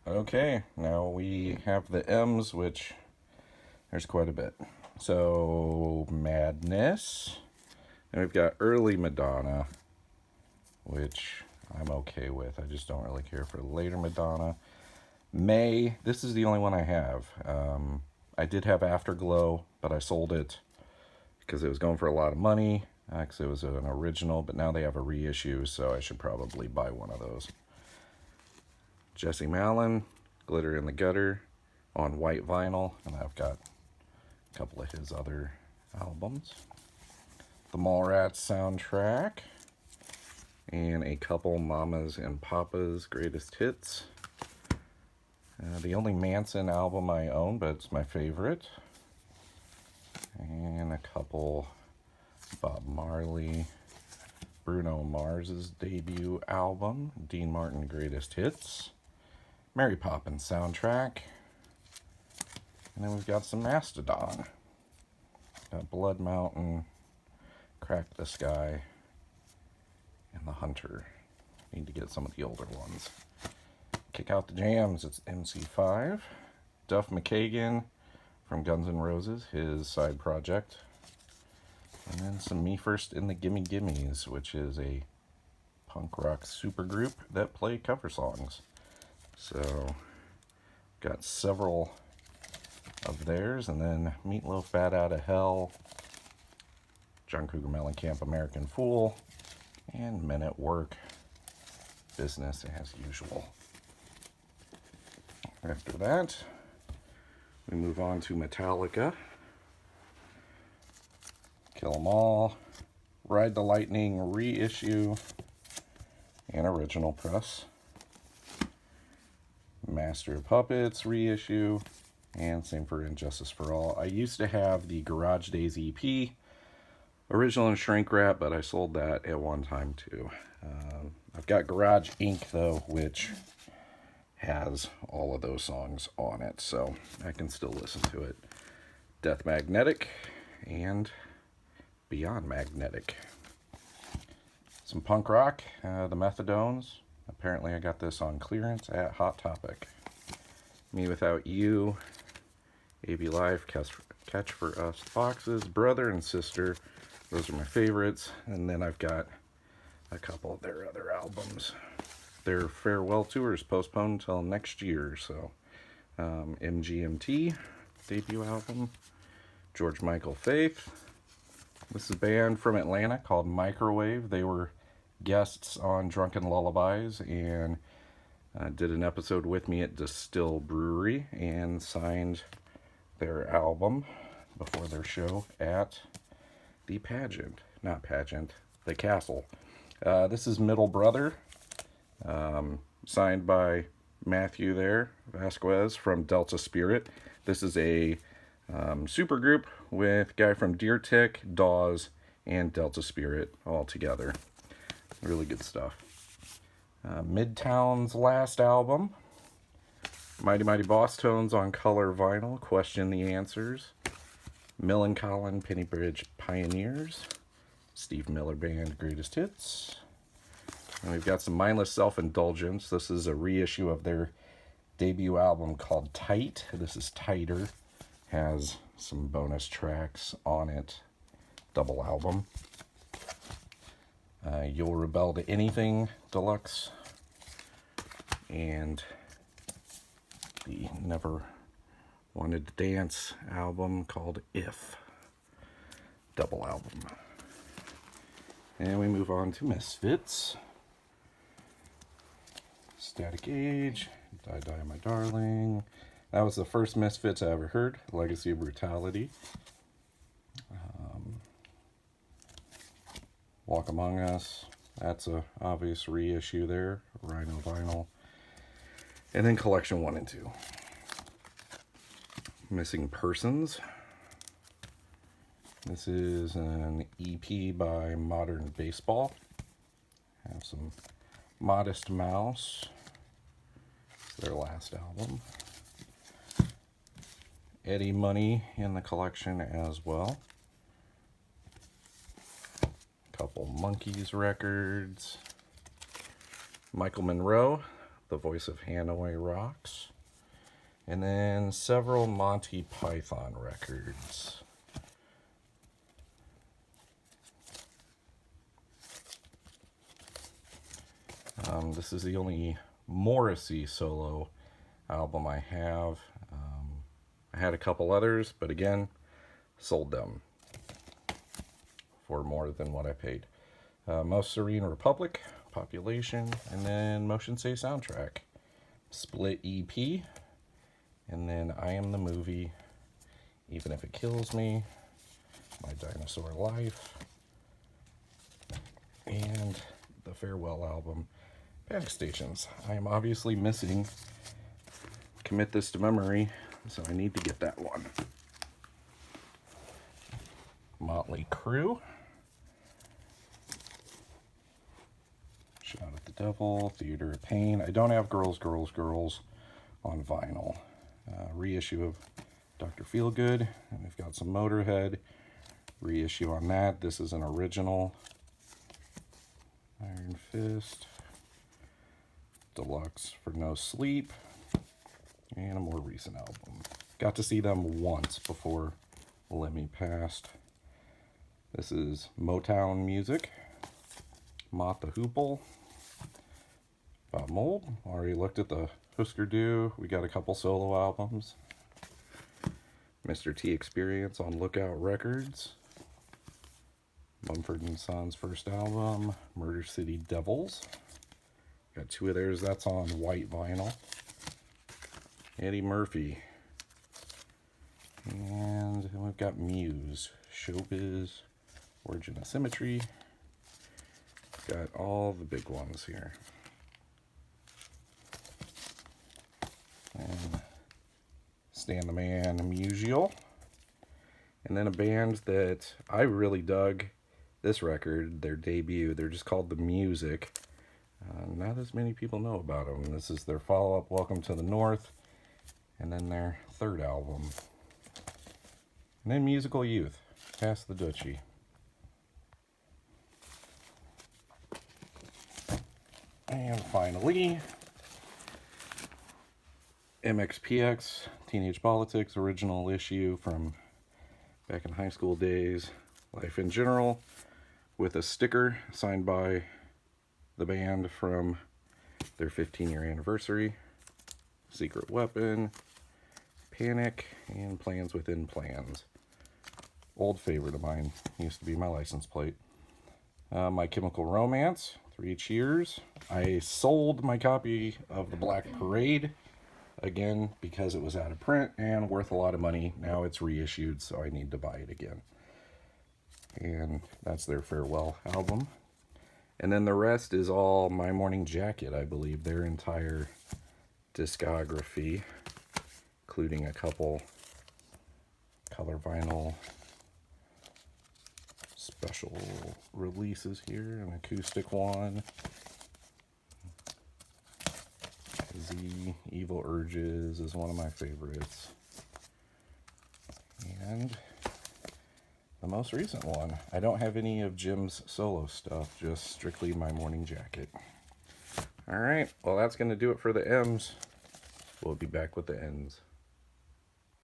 Okay, now we have the M's, which there's quite a bit. So, Madness. And we've got Early Madonna, which I'm okay with. I just don't really care for later Madonna. May, this is the only one I have. I did have Afterglow, but I sold it because it was going for a lot of money, because it was an original, but now they have a reissue, so I should probably buy one of those. Jesse Malin, Glitter in the Gutter, on white vinyl, and I've got a couple of his other albums. The Mallrats soundtrack, and a couple Mamas and Papas greatest hits. The only Manson album I own, but it's my favorite. And a couple Bob Marley, Bruno Mars's debut album, Dean Martin Greatest Hits, Mary Poppins soundtrack, and then we've got some Mastodon. Got Blood Mountain, Crack the Sky, and The Hunter. Need to get some of the older ones. Kick out the jams, it's MC5. Duff McKagan from Guns N' Roses, his side project. And then some Me First in the Gimme Gimmes, which is a punk rock supergroup that play cover songs. So, got several of theirs, and then Meatloaf, Bat Out of Hell, John Cougar Mellencamp, American Fool, and Men at Work, Business as Usual. After that, we move on to Metallica, Kill 'Em All, Ride the Lightning reissue, and original press, Master of Puppets reissue, and same for Injustice for All. I used to have the Garage Days EP, original and shrink wrap, but I sold that at one time too. I've got Garage Inc. though, which has all of those songs on it, so I can still listen to it. Death Magnetic and Beyond Magnetic. Some punk rock, the Methadones. Apparently I got this on clearance at Hot Topic. Me Without You, AB Live, Catch for Us Foxes, Brother and Sister. Those are my favorites. And then I've got a couple of their other albums. Their farewell tour is postponed until next year. So MGMT, debut album. George Michael Faith. This is a band from Atlanta called Microwave. They were guests on Drunken Lullabies and did an episode with me at Distill Brewery and signed their album before their show at the the Castle. This is Middle Brother, signed by Matthew there, Vasquez from Delta Spirit. This is a super group with guy from Deer Tick, Dawes, and Delta Spirit all together. Really good stuff. Midtown's last album, Mighty Mighty Boss Tones on color vinyl, Question the Answers, Millencolin Pennybridge Pioneers, Steve Miller Band Greatest Hits. And we've got some Mindless Self-Indulgence. This is a reissue of their debut album called Tight. This is tighter, has some bonus tracks on it, double album. You'll Rebel to Anything Deluxe, and the Never Wanted to Dance album called If, double album. And we move on to Misfits. Static Age, Die Die My Darling. That was the first Misfits I ever heard, Legacy of Brutality. Walk Among Us, that's a obvious reissue there, Rhino Vinyl. And then Collection 1 and 2. Missing Persons. This is an EP by Modern Baseball. Have some Modest Mouse. It's their last album. Eddie Money in the collection as well. Couple Monkees records. Michael Monroe, the voice of Hanoi Rocks. And then several Monty Python records. This is the only Morrissey solo album I have. I had a couple others, but again, sold them for more than what I paid. Most Serene Republic, Population, and then Motion Say Soundtrack. Split EP, and then I Am the Movie, Even If It Kills Me, My Dinosaur Life, and the Farewell album, Panic Stations. I am obviously missing Commit This to Memory, so I need to get that one. Motley Crue, Shot at the Devil, Theater of Pain. I don't have Girls, Girls, Girls on vinyl. Reissue of Dr. Feelgood, and we've got some Motorhead. Reissue on that. This is an original. Iron Fist. Deluxe for No Sleep. And a more recent album. Got to see them once before Lemmy passed. This is Motown Music. Mott the Hoople. Bob Mould. Already looked at the Husker Du. We got a couple solo albums. Mr. T Experience on Lookout Records. Mumford & Sons' first album. Murder City Devils. Got two of theirs. That's on white vinyl. Eddie Murphy. And then we've got Muse. Showbiz. Origin of Symmetry. Got all the big ones here. And Stan the Man Musial. And then a band that I really dug this record, their debut. They're just called The Music. Not as many people know about them. This is their follow-up, Welcome to the North. And then their third album. And then Musical Youth, Pass the Dutchie. And finally, MXPX, Teenage Politics, original issue from back in high school days. Life in General, with a sticker signed by the band from their 15-year anniversary. Secret Weapon, Panic, and Plans Within Plans. Old favorite of mine, used to be my license plate. My Chemical Romance, 3 Cheers. I sold my copy of The Black Parade, again, because it was out of print and worth a lot of money. Now it's reissued, so I need to buy it again. And that's their Farewell album. And then the rest is all My Morning Jacket, I believe, their entire discography, including a couple color vinyl special releases here, an acoustic one. Z Evil Urges is one of my favorites. And the most recent one. I don't have any of Jim's solo stuff, just strictly My Morning Jacket. Alright, well that's going to do it for the M's. We'll be back with the N's.